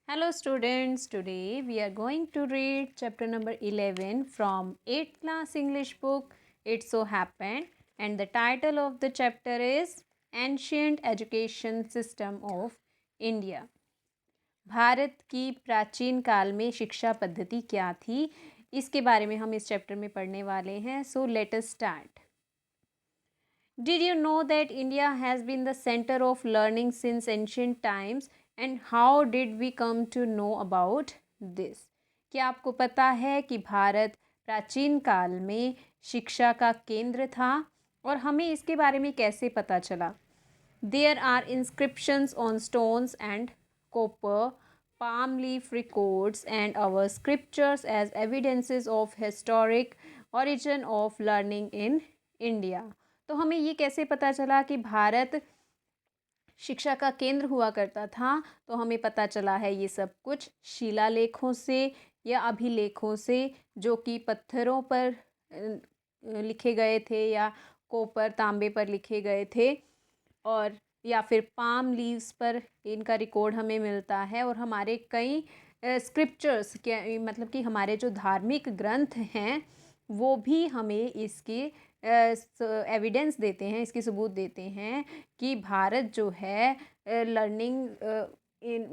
Hello students, today we are going to read chapter number 11 from 8th class English book It So Happened, and the title of the chapter is Ancient Education System of India. Bharat की प्राचीन काल में शिक्षा पद्धति क्या थी, इसके बारे में हम इस चैप्टर में पढ़ने वाले हैं. So let us start. Did you know that India has been the center of learning since ancient times? And how did we come to know about this? क्या आपको पता है कि भारत प्राचीन काल में शिक्षा का केंद्र था और हमें इसके बारे में कैसे पता चला? There are inscriptions on stones and copper, palm leaf records and our scriptures as evidences of historic origin of learning in India. तो हमें ये कैसे पता चला कि भारत शिक्षा का केंद्र हुआ करता था? तो हमें पता चला है ये सब कुछ शिलालेखों से या अभिलेखों से, जो कि पत्थरों पर लिखे गए थे या कोपर तांबे पर लिखे गए थे, और या फिर पाम लीव्स पर इनका रिकॉर्ड हमें मिलता है. और हमारे कई स्क्रिप्चर्स क्या मतलब कि हमारे जो धार्मिक ग्रंथ हैं वो भी हमें इसके एविडेंस देते हैं, इसकी सबूत देते हैं कि भारत जो है लर्निंग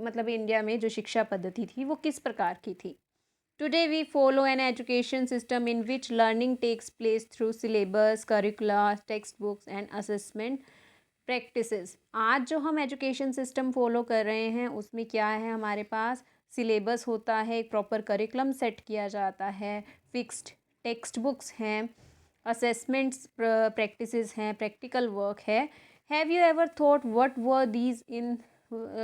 मतलब इंडिया में जो शिक्षा पद्धति थी वो किस प्रकार की थी. Today we follow an education system in which learning takes place through syllabus, curricula, textbooks and assessment practices. आज जो हम एजुकेशन सिस्टम फॉलो कर रहे हैं उसमें क्या है, हमारे पास सिलेबस होता है, एक प्रॉपर करिकुलम सेट किया जाता है, फिक्स्ड टेक्स्ट बुक्स हैं, असेसमेंट्स प्रैक्टिसेस हैं, प्रैक्टिकल वर्क है. Have you ever thought what were these in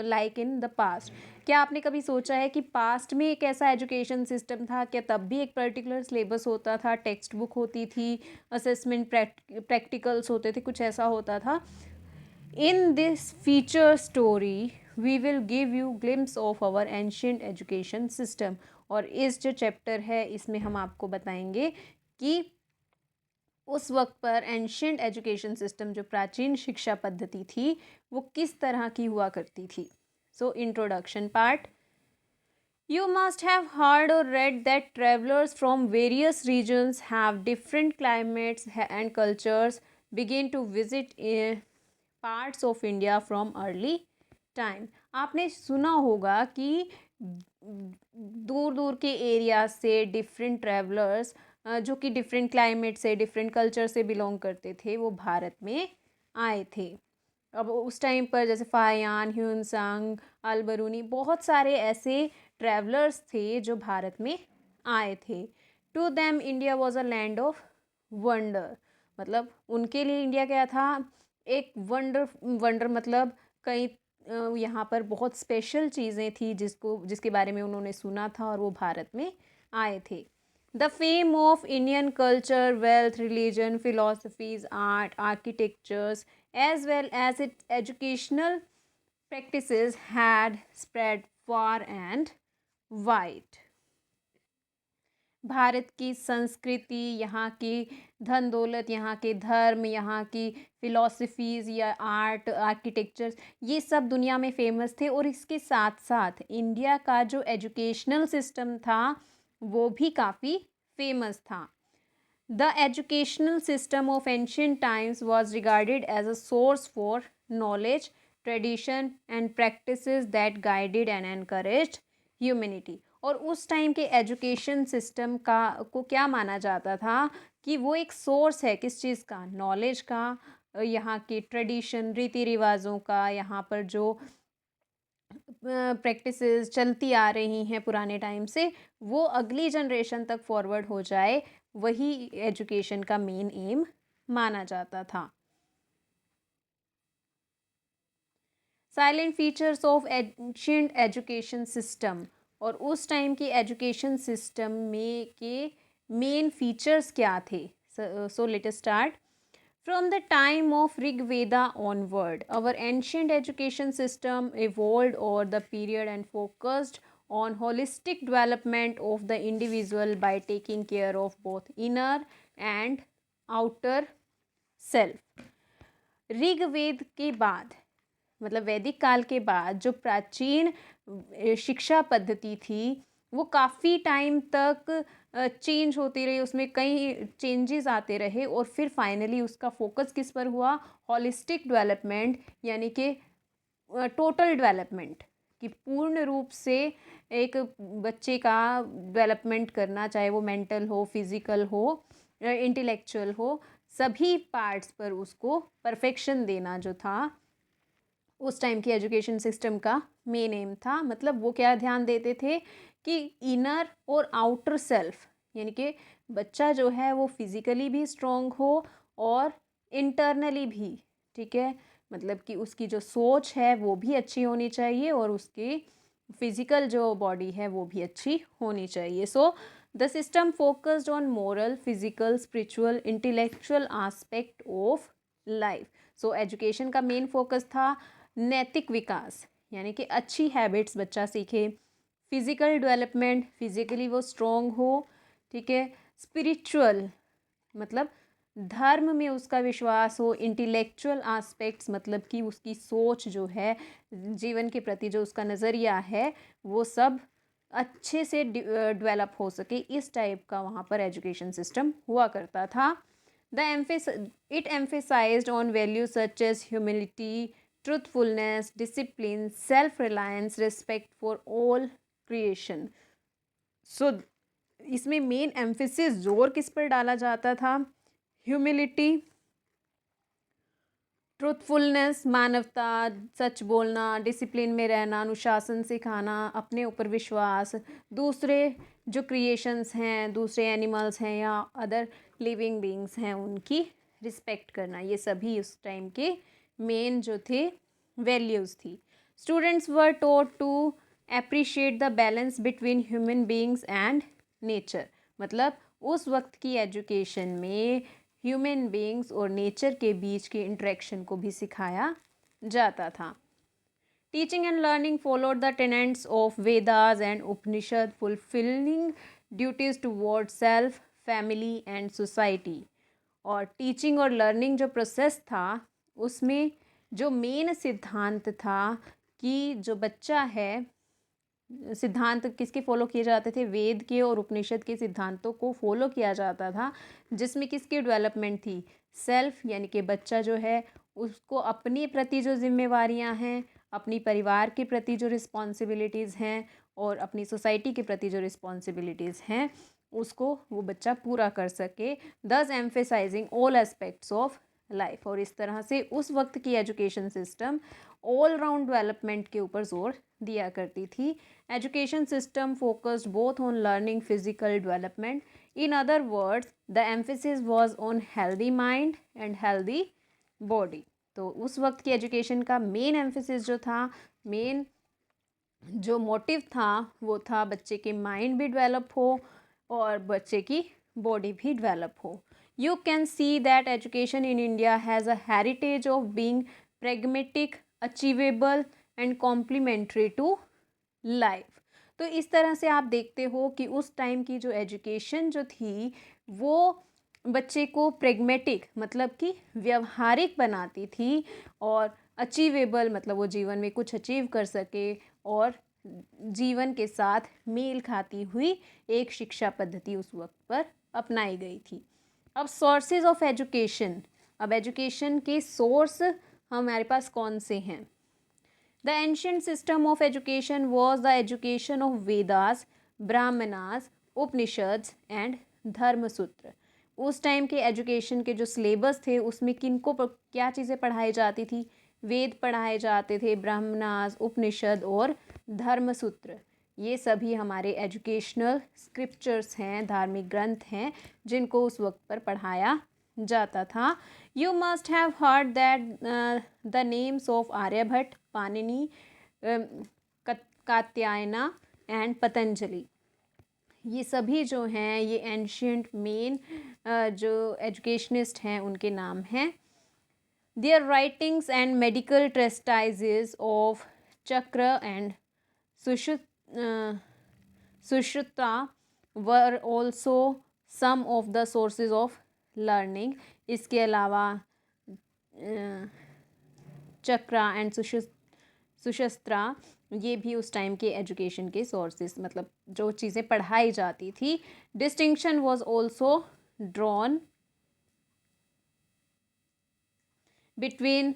like in the past? क्या आपने कभी सोचा है कि पास्ट में एक ऐसा एजुकेशन सिस्टम था? क्या तब भी एक पर्टिकुलर सिलेबस होता था, टेक्स्ट बुक होती थी, असेसमेंट प्रैक्टिकल्स होते थे, कुछ ऐसा होता था? In this feature story, we will give you glimpse of our ancient education system. और इस जो चैप्टर है इसमें हम आपको बताएंगे कि उस वक्त पर एंशियंट एजुकेशन सिस्टम, जो प्राचीन शिक्षा पद्धति थी, वो किस तरह की हुआ करती थी. So introduction part. You must have heard or read that travelers from various regions have different climates and cultures begin to visit parts of India from early time. आपने सुना होगा कि दूर दूर के एरिया से डिफरेंट ट्रैवलर्स जो कि डिफरेंट क्लाइमेट से, डिफरेंट कल्चर से बिलोंग करते थे, वो भारत में आए थे. अब उस टाइम पर जैसे फाहियान, ह्यूनसांग, अलबरूनी, बहुत सारे ऐसे ट्रैवलर्स थे जो भारत में आए थे. To them India was a land of wonder. मतलब उनके लिए इंडिया क्या था? एक वंडर मतलब कई यहाँ पर बहुत स्पेशल चीज़ें थी जिसके बारे में उन्होंने सुना था और वो भारत में आए थे. The fame of Indian culture, wealth, religion, philosophies, art, architectures as well as it educational practices had spread far and wide. भारत की संस्कृति, यहाँ की धन दौलत, यहाँ के धर्म, यहाँ की फ़िलॉसफीज़ या आर्ट, आर्किटेक्चर्स, ये सब दुनिया में फेमस थे. और इसके साथ साथ इंडिया का जो एजुकेशनल सिस्टम था वो भी काफ़ी फेमस था. The educational system of ancient times was regarded as a source for knowledge, tradition and practices that guided and encouraged humanity. और उस टाइम के एजुकेशन सिस्टम को क्या माना जाता था कि वो एक सोर्स है किस चीज़ का? नॉलेज का, यहाँ के ट्रेडिशन, रीति रिवाजों का, यहाँ पर जो प्रैक्टिसेस चलती आ रही हैं पुराने टाइम से, वो अगली जनरेशन तक फॉरवर्ड हो जाए, वही एजुकेशन का मेन एम माना जाता था. Salient features of ancient education system. और उस टाइम की एजुकेशन सिस्टम में के मेन फीचर्स क्या थे? So let us start. From the time of Rig Veda onward, our ancient education system evolved over the period and focused on holistic development of the individual by taking care of both inner and outer self. Rigveda के बाद मतलब वैदिक काल के बाद जो प्राचीन शिक्षा पद्धति थी वो काफ़ी टाइम तक चेंज होती रही, उसमें कई चेंजेस आते रहे और फिर फाइनली उसका फोकस किस पर हुआ, हॉलिस्टिक डेवलपमेंट यानी कि टोटल डेवलपमेंट, कि पूर्ण रूप से एक बच्चे का डेवलपमेंट करना, चाहे वो मेंटल हो, फिजिकल हो, इंटेलेक्चुअल हो, सभी पार्ट्स पर उसको परफेक्शन देना जो था उस टाइम की एजुकेशन सिस्टम का मेन एम था। मतलब वो क्या ध्यान देते थे कि इनर और आउटर सेल्फ, यानी कि बच्चा जो है वो फिजिकली भी स्ट्रांग हो और इंटरनली भी, ठीक है, मतलब कि उसकी जो सोच है वो भी अच्छी होनी चाहिए और उसकी फिजिकल जो बॉडी है वो भी अच्छी होनी चाहिए। So the system focused on moral, physical, spiritual, intellectual aspect of life. So education का मेन फोकस था नैतिक विकास, यानी कि अच्छी हैबिट्स बच्चा सीखे, फिजिकल डेवलपमेंट, फिजिकली वो स्ट्रॉन्ग हो, ठीक है, स्पिरिचुअल मतलब धर्म में उसका विश्वास हो, इंटेलेक्चुअल आस्पेक्ट्स मतलब कि उसकी सोच जो है, जीवन के प्रति जो उसका नज़रिया है वो सब अच्छे से डेवलप हो सके, इस टाइप का वहाँ पर एजुकेशन सिस्टम हुआ करता था। It emphasized on values such as humility, truthfulness, discipline, self-reliance, respect for all creation. So इसमें मेन एम्फेसिस जोर किस पर डाला जाता था, ह्यूमिलिटी, ट्रूथफुलनेस मानवता, सच बोलना, डिसिप्लिन में रहना, अनुशासन सिखाना, अपने ऊपर विश्वास, दूसरे जो क्रिएशंस हैं, दूसरे एनिमल्स हैं या अदर लिविंग बींग्स हैं उनकी रिस्पेक्ट करना, ये सभी उस टाइम के मेन जो थे वैल्यूज़ थी। Students were taught to appreciate the balance between human beings and nature, मतलब उस वक्त की एजुकेशन में ह्यूमन बींग्स और नेचर के बीच के इंटरेक्शन को भी सिखाया जाता था। Teaching and learning followed the tenants of Vedas and Upanishad, fulfilling duties toward self, family and society. और टीचिंग और लर्निंग जो प्रोसेस था उसमें जो मेन सिद्धांत था कि जो बच्चा है, सिद्धांत किसके फॉलो किए जाते थे, वेद के और उपनिषद के सिद्धांतों को फॉलो किया जाता था, जिसमें किसकी डेवलपमेंट थी, सेल्फ, यानी कि बच्चा जो है उसको अपने प्रति जो जिम्मेवारियां हैं, अपनी परिवार के प्रति जो रिस्पॉन्सिबिलिटीज़ हैं और अपनी सोसाइटी के प्रति जो रिस्पॉन्सिबिलिटीज़ हैं उसको वो बच्चा पूरा कर सके, दस emphasizing all aspects of life. और इस तरह से उस वक्त की education system all round development के ऊपर जोर दिया करती थी। Education system focused both on learning, physical development, in other words the emphasis was on healthy mind and healthy body. तो उस वक्त की एजुकेशन का मेन एम्फेसिस जो था, मेन जो मोटिव था वो था बच्चे के माइंड भी डेवलप हो और बच्चे की बॉडी भी डेवलप हो। You can see that education in India has a heritage of being pragmatic, achievable and complementary to life. तो इस तरह से आप देखते हो कि उस टाइम की जो एजुकेशन जो थी वो बच्चे को प्रेगमेटिक मतलब कि व्यवहारिक बनाती थी और अचीवेबल मतलब वो जीवन में कुछ अचीव कर सके और जीवन के साथ मेल खाती हुई एक शिक्षा पद्धति उस वक्त पर अपनाई गई थी। अब सोर्सेज ऑफ एजुकेशन, अब एजुकेशन के सोर्स हमारे पास कौन से हैं। The ancient system of education was the education of Vedas, Brahmanas, Upanishads and Dharmasutra. उस टाइम के एजुकेशन के जो सिलेबस थे उसमें किनको क्या चीज़ें पढ़ाई जाती थी, वेद पढ़ाए जाते थे, ब्राह्मणास, उपनिषद और धर्मसूत्र। ये सभी हमारे एजुकेशनल स्क्रिप्चर्स हैं, धार्मिक ग्रंथ हैं जिनको उस वक्त पर पढ़ाया जाता था। You must have heard that the names of Aryabhata, Panini, Katyayana and Patanjali. ये सभी जो हैं ये एंशियंट मेन जो एजुकेशनिस्ट हैं उनके नाम हैं। Their writings and medical treatises of चक्र and Sushruta were also some of the sources of learning. इसके अलावा चक्रा एंड सुशस्त्रा ये भी उस टाइम के एजुकेशन के सोर्सेस, मतलब जो चीज़ें पढ़ाई जाती थी. Distinction was also drawn between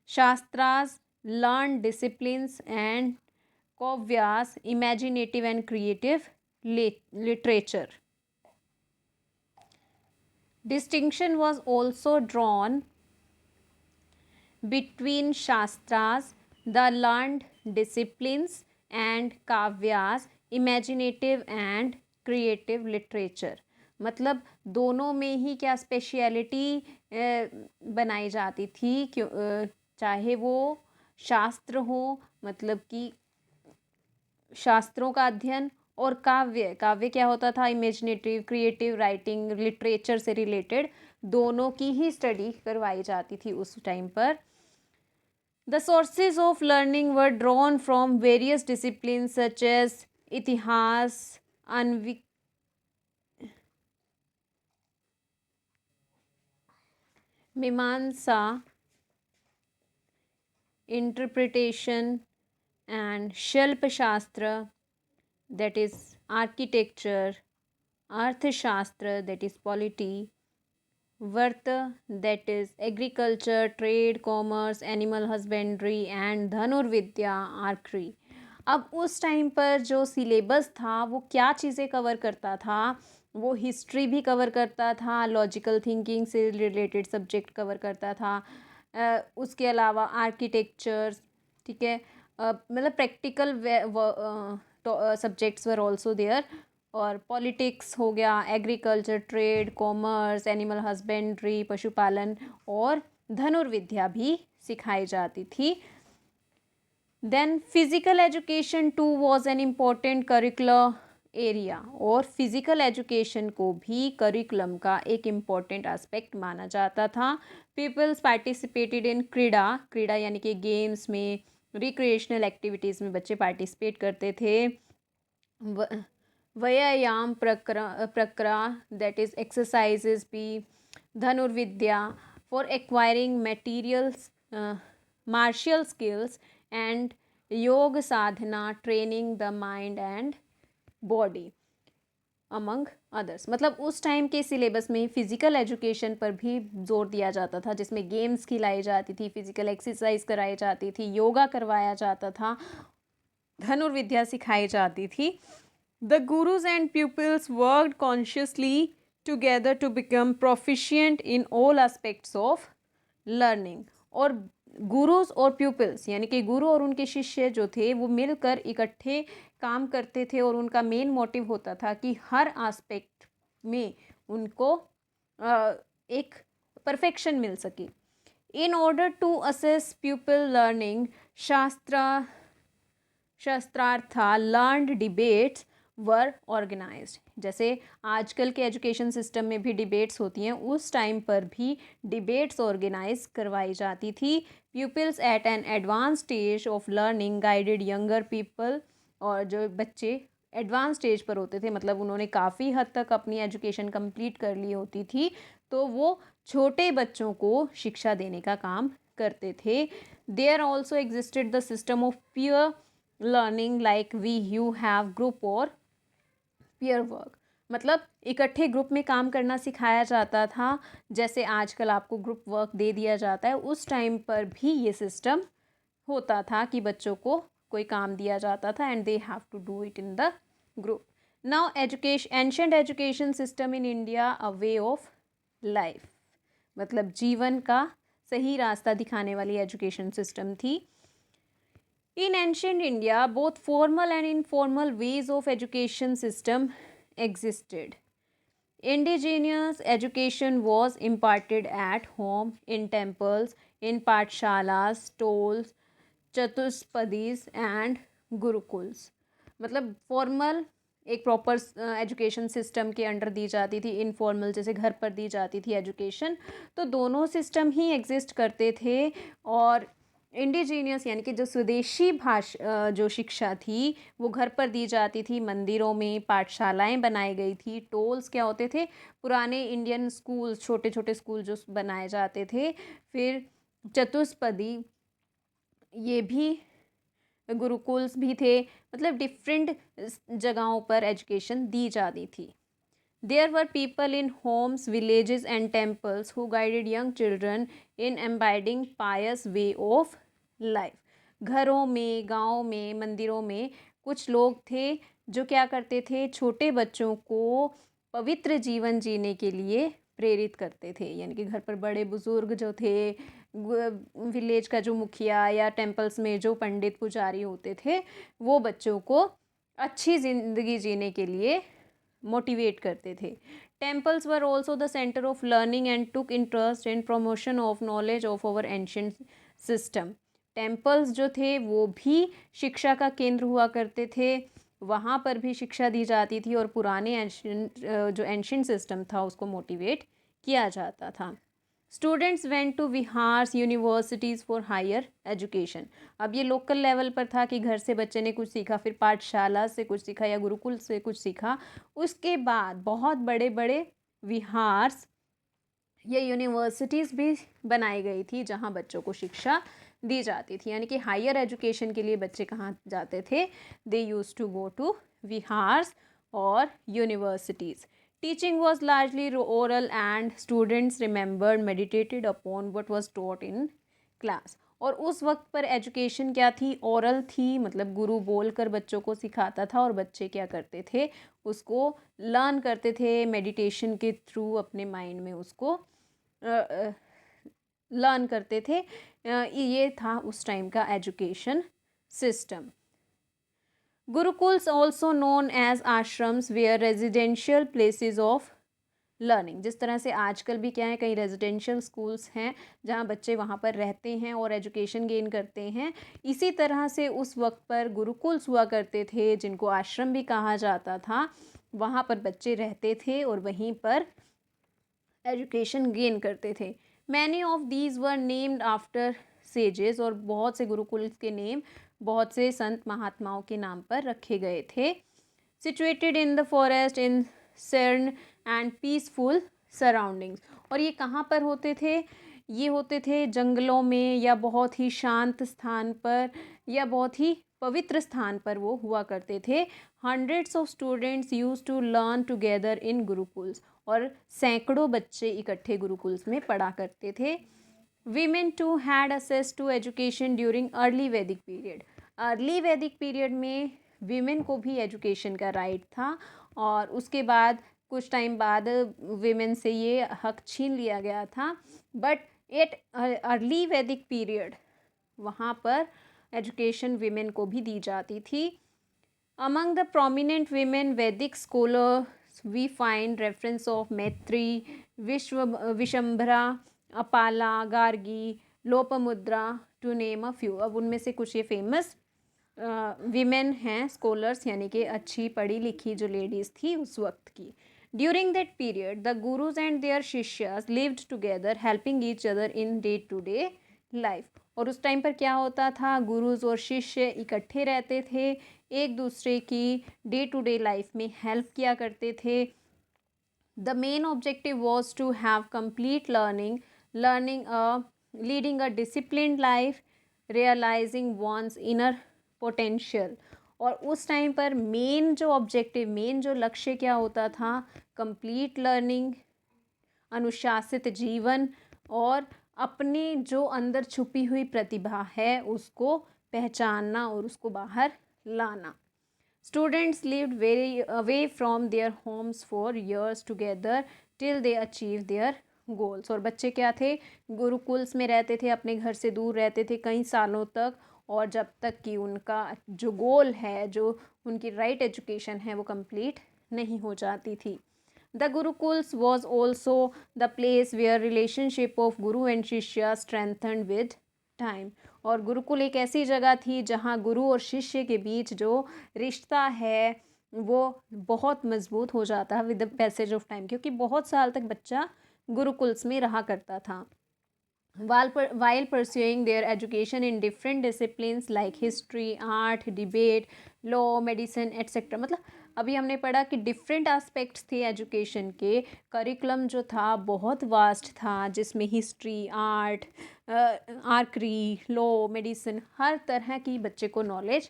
shastras, learned disciplines, and Kavyas, imaginative and creative literature. Distinction was also drawn between Shastras, the learned disciplines, and Kavyas, imaginative and creative literature. मतलब दोनों में ही क्या स्पेशलिटी बनाई जाती थी, क्यों चाहे वो शास्त्र हो, मतलब कि शास्त्रों का अध्ययन, और काव्य. काव्य क्या होता था? इमेजिनेटिव, क्रिएटिव राइटिंग, लिटरेचर से रिलेटेड दोनों की ही स्टडी करवाई जाती थी उस टाइम पर. The sources of learning were drawn from various discipline such as itihasa, Mimamsa, interpretation, and Shalpashastra, that is architecture, Arthashastra, that is polity, Varta, that is agriculture, trade, commerce, animal husbandry, and Dhanurvidya, archery. अब उस time पर जो syllabus था वो क्या चीज़ें cover करता था? वो हिस्ट्री भी कवर करता था, लॉजिकल थिंकिंग से रिलेटेड सब्जेक्ट कवर करता था, उसके अलावा आर्किटेक्चर्स, ठीक है, मतलब practical subjects were also there, और पॉलिटिक्स हो गया, agriculture, trade, commerce, animal husbandry, पशुपालन, और धनुर्विद्या भी सिखाई जाती थी. Then physical education too was an important curricular area, और फिजिकल एजुकेशन को भी करिकुलम का एक इम्पॉर्टेंट एस्पेक्ट माना जाता था. पीपल्स पार्टिसिपेटेड इन क्रीड़ा, क्रीड़ा यानी कि गेम्स में, रिक्रिएशनल एक्टिविटीज़ में बच्चे पार्टिसिपेट करते थे. व्यायाम प्रक्रिया, दैट इज एक्सरसाइजेज भी. Dhanurvidya for acquiring materials, martial skills, and yoga sadhana, training the mind and body, among others. मतलब उस टाइम के सिलेबस में फिजिकल एजुकेशन पर भी जोर दिया जाता था, जिसमें गेम्स खिलाई जाती थी, फिजिकल एक्सरसाइज कराई जाती थी, योगा करवाया जाता था, धनुर्विद्या सिखाई जाती थी. The gurus and pupils worked consciously together to become proficient in all aspects of learning. और गुरुज और प्यूपिल्स यानी कि गुरु और उनके शिष्य जो थे वो मिलकर इकट्ठे काम करते थे, और उनका मेन मोटिव होता था कि हर एस्पेक्ट में उनको एक परफेक्शन मिल सके. In order to assess pupil learning, shastrartha learned debates were organised. जैसे आजकल के एजुकेशन सिस्टम में भी डिबेट्स होती हैं, उस टाइम पर भी डिबेट्स ऑर्गेनाइज करवाई जाती थी. Pupils at an advance stage of learning guided younger people, और जो बच्चे एडवांस स्टेज पर होते थे, मतलब उन्होंने काफ़ी हद तक अपनी एजुकेशन कंप्लीट कर ली होती थी, तो वो छोटे बच्चों को शिक्षा देने का काम करते थे. There also existed the system of peer learning like we you have group और पीयर वर्क. मतलब इकट्ठे ग्रुप में काम करना सिखाया जाता था, जैसे आजकल आपको ग्रुप वर्क दे दिया जाता है, उस टाइम पर भी ये सिस्टम होता था कि बच्चों को कोई काम दिया जाता था and they have to do it in the group. Now education, ancient education system in India a way of life, मतलब जीवन का सही रास्ता दिखाने वाली एजुकेशन सिस्टम थी. In ancient India, both formal and informal ways of education system existed. Indigenous education was imparted at home, in temples, in pathshalas, stalls, chatuspadis and gurukuls. मतलब फॉर्मल एक प्रॉपर एजुकेशन सिस्टम के अंडर दी जाती थी, informal जैसे घर पर दी जाती थी एजुकेशन, तो दोनों सिस्टम ही एग्जिस्ट करते थे. और इंडिजीनियस यानी कि जो स्वदेशी भाषा जो शिक्षा थी वो घर पर दी जाती थी, मंदिरों में पाठशालाएं बनाई गई थी. टोल्स क्या होते थे? पुराने इंडियन स्कूल, छोटे छोटे स्कूल जो बनाए जाते थे. फिर चतुष्पदी, ये भी गुरुकुल्स भी थे, मतलब डिफरेंट जगहों पर एजुकेशन दी जाती थी. There were people in homes, villages and temples who guided young children in embodying pious way of life. घरों में, गाँव में, मंदिरों में कुछ लोग थे जो क्या करते थे, छोटे बच्चों को पवित्र जीवन जीने के लिए प्रेरित करते थे. यानी कि घर पर बड़े बुजुर्ग जो थे, विलेज का जो मुखिया या टेम्पल्स में जो पंडित पुजारी होते थे, वो बच्चों को अच्छी ज़िंदगी जीने के लिए मोटिवेट करते थे. Temples were also the centre of learning and took interest in promotion of knowledge of our ancient system. Temples जो थे वो भी शिक्षा का केंद्र हुआ करते थे. वहाँ पर भी शिक्षा दी जाती थी और पुराने जो एंशियंट सिस्टम था उसको मोटिवेट किया जाता था. Students went to viharas universities for higher education. अब ये लोकल लेवल पर था कि घर से बच्चे ने कुछ सीखा, फिर पाठशाला से कुछ सीखा या गुरुकुल से कुछ सीखा. उसके बाद बहुत बड़े बड़े विहार्स या यूनिवर्सिटीज़ भी बनाई गई थी जहाँ बच्चों को शिक्षा दी जाती थी. यानी कि हायर एजुकेशन के लिए बच्चे कहाँ जाते थे, दे यूज टू गो टू विहार्स और universities. Teaching was largely oral and students remembered, meditated upon what was taught in class. और उस वक्त पर एजुकेशन क्या थी, ओरल थी, मतलब गुरु बोलकर बच्चों को सिखाता था और बच्चे क्या करते थे, उसको लर्न करते थे मेडिटेशन के थ्रू, अपने माइंड में उसको लर्न करते थे. ये था उस टाइम का education system. Gurukuls also known as ashrams were residential places of learning. जिस तरह से आजकल भी क्या है, कई रेजिडेंशियल स्कूल्स हैं जहाँ बच्चे वहाँ पर रहते हैं और एजुकेशन गेन करते हैं. इसी तरह से उस वक्त पर गुरुकुल्स हुआ करते थे जिनको आश्रम भी कहा जाता था. वहाँ पर बच्चे रहते थे और वहीं पर एजुकेशन गेन करते थे. Many of these were named after sages. और बहुत से गुरुकुल्स के नेम बहुत से संत महात्माओं के नाम पर रखे गए थे. सिचुएटेड इन द फॉरेस्ट इन सर्न एंड पीसफुल सराउंडिंग्स. और ये कहाँ पर होते थे, ये होते थे जंगलों में या बहुत ही शांत स्थान पर या बहुत ही पवित्र स्थान पर वो हुआ करते थे. Hundreds of students use to learn together in gurukuls. और सैकड़ों बच्चे इकट्ठे गुरुकुल्स में पढ़ा करते थे. Women too had access to education during early Vedic period. Early वैदिक पीरियड में वीमेन को भी एजुकेशन का राइट था और उसके बाद कुछ टाइम बाद वीमेन से ये हक छीन लिया गया था. बट एट अर्ली वैदिक पीरियड वहाँ पर एजुकेशन वीमेन को भी दी जाती थी. Among the prominent women Vedic scholars we find reference of Maitri, Vishambhara, Apala, Gargi, Lopamudra, to name a few. अब उनमें से कुछ ये फेमस वीमेन हैं स्कॉलर्स, यानी कि अच्छी पढ़ी लिखी जो लेडीज़ थी उस वक्त की. During that period the gurus and their shishyas lived together helping each other in day to day life. और उस टाइम पर क्या होता था, गुरुज और शिष्य इकट्ठे रहते थे, एक दूसरे की डे टू डे लाइफ में हेल्प किया करते थे. The main objective was to have complete learning, leading a disciplined life, realizing one's inner potential. और उस टाइम पर मेन जो ऑब्जेक्टिव, मेन जो लक्ष्य क्या होता था, कंप्लीट लर्निंग, अनुशासित जीवन और अपने जो अंदर छुपी हुई प्रतिभा है उसको पहचानना और उसको बाहर लाना. Students lived very away from their homes for years together till they achieved their goals. और बच्चे क्या थे, गुरुकुल्स में रहते थे, अपने घर से दूर रहते थे कई सालों तक, और जब तक कि उनका जो गोल है, जो उनकी राइट एजुकेशन है, वो कंप्लीट नहीं हो जाती थी. The Gurukuls was also the place where relationship of Guru and Shishya strengthened with time. और गुरुकुल एक ऐसी जगह थी जहाँ गुरु और शिष्य के बीच जो रिश्ता है वो बहुत मजबूत हो जाता है with the passage of time, क्योंकि बहुत साल तक बच्चा गुरुकुल्स में रहा करता था. while pursuing their education in different disciplines like history, art, debate, law, medicine, etc. मतलब अभी हमने पढ़ा कि डिफरेंट एस्पेक्ट्स थे एजुकेशन के. करिकुलम जो था बहुत वास्ट था, जिसमें हिस्ट्री, आर्ट, आर्करी, लॉ, मेडिसिन, हर तरह की बच्चे को नॉलेज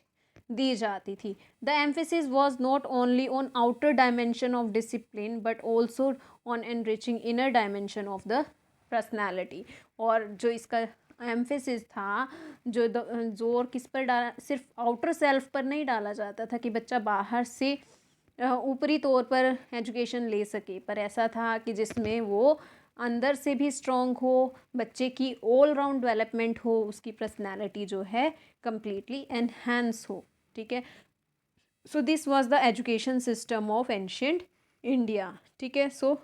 दी जाती थी. The emphasis was not only on outer dimension of discipline but also on enriching inner dimension of the personality. और जो इसका एम्फेसिस था, जो जोर किस पर डाला, सिर्फ आउटर सेल्फ पर नहीं डाला जाता था कि बच्चा बाहर से ऊपरी तौर पर एजुकेशन ले सके, पर ऐसा था कि जिसमें वो अंदर से भी स्ट्रॉन्ग हो, बच्चे की ऑल राउंड डेवलपमेंट हो, उसकी पर्सनैलिटी जो है कम्प्लीटली एनहेंस हो. ठीक है. So this was the education system of ancient India. ठीक है. सो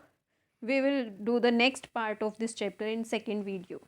we will do the next part of this chapter in second video.